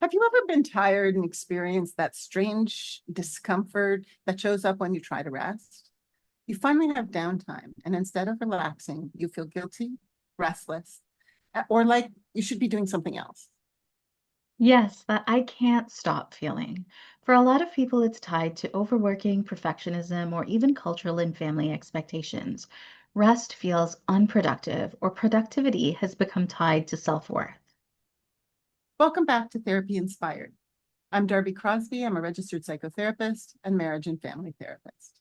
Have you ever been tired and experienced that strange discomfort that shows up when you try to rest? You finally have downtime, and instead of relaxing, you feel guilty, restless, or like you should be doing something else. Yes, that I can't stop feeling. For a lot of people, it's tied to overworking, perfectionism, or even cultural and family expectations. Rest feels unproductive, or productivity has become tied to self-worth. Welcome back to Therapy Inspired. I'm Darby Crosby. I'm a registered psychotherapist and marriage and family therapist.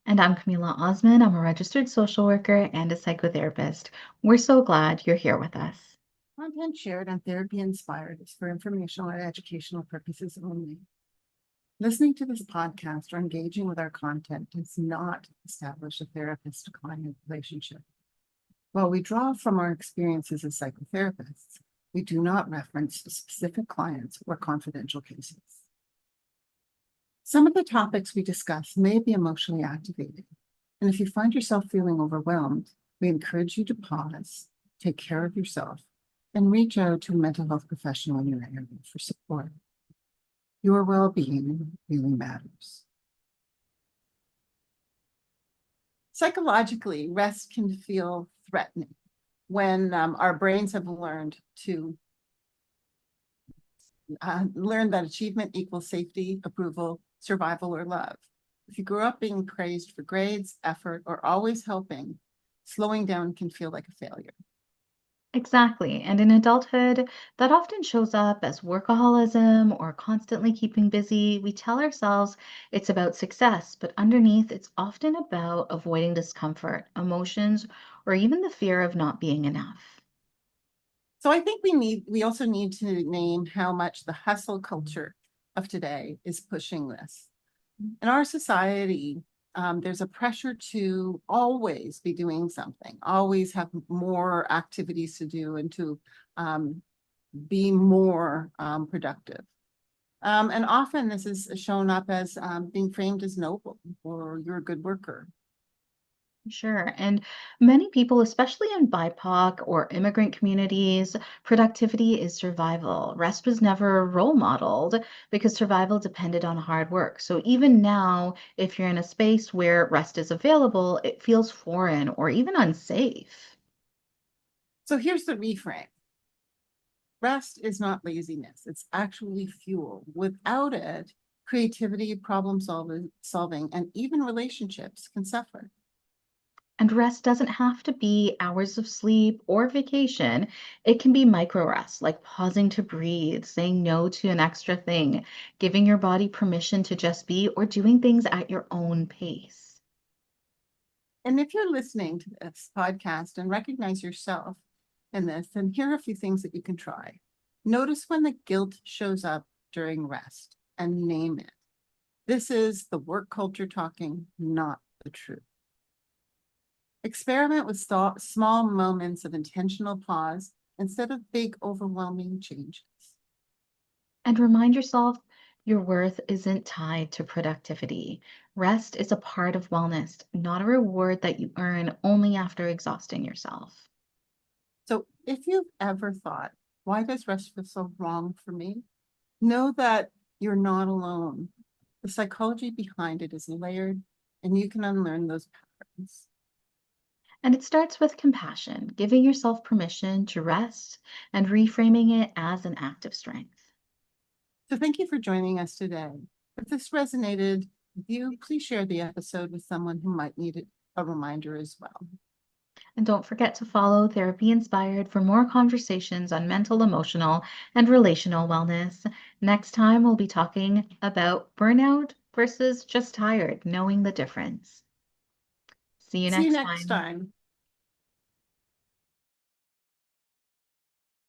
And I'm Kameela Osman. I'm a registered social worker and a psychotherapist. We're so glad you're here with us. Content shared on Therapy Inspired is for informational and educational purposes only. Listening to this podcast or engaging with our content does not establish a therapist-client relationship. While we draw from our experiences as psychotherapists, we do not reference specific clients or confidential cases. Some of the topics we discuss may be emotionally activating, and if you find yourself feeling overwhelmed, we encourage you to pause, take care of yourself, and reach out to a mental health professional in your area for support. Your well-being really matters. Psychologically, rest can feel threatening when our brains have learned that achievement equals safety, approval, survival, or love. If you grew up being praised for grades, effort, or always helping, slowing down can feel like a failure. Exactly. And in adulthood, that often shows up as workaholism or constantly keeping busy. We tell ourselves it's about success, but underneath, it's often about avoiding discomfort, emotions, or even the fear of not being enough. So I think we also need to name how much the hustle culture of today is pushing this. In our society, there's a pressure to always be doing something, always have more activities to do, and to be more productive. And often this is shown up as being framed as noble, or you're a good worker. Sure. And many people, especially in BIPOC or immigrant communities, productivity is survival. Rest was never role modeled because survival depended on hard work. So even now, if you're in a space where rest is available, it feels foreign or even unsafe. So here's the reframe. Rest is not laziness. It's actually fuel. Without it, creativity, solving, and even relationships can suffer. And rest doesn't have to be hours of sleep or vacation. It can be micro rest, like pausing to breathe, saying no to an extra thing, giving your body permission to just be, or doing things at your own pace. And if you're listening to this podcast and recognize yourself in this, then here are a few things that you can try. Notice when the guilt shows up during rest and name it. This is the work culture talking, not the truth. Experiment with small moments of intentional pause instead of big, overwhelming changes. And remind yourself your worth isn't tied to productivity. Rest is a part of wellness, not a reward that you earn only after exhausting yourself. So if you've ever thought, why does rest feel so wrong for me? Know that you're not alone. The psychology behind it is layered, and you can unlearn those patterns. And it starts with compassion, giving yourself permission to rest and reframing it as an act of strength. So thank you for joining us today. If this resonated with you, please share the episode with someone who might need a reminder as well. And don't forget to follow Therapy Inspired for more conversations on mental, emotional, and relational wellness. Next time, we'll be talking about burnout versus just tired, knowing the difference. See you See you next next time. time.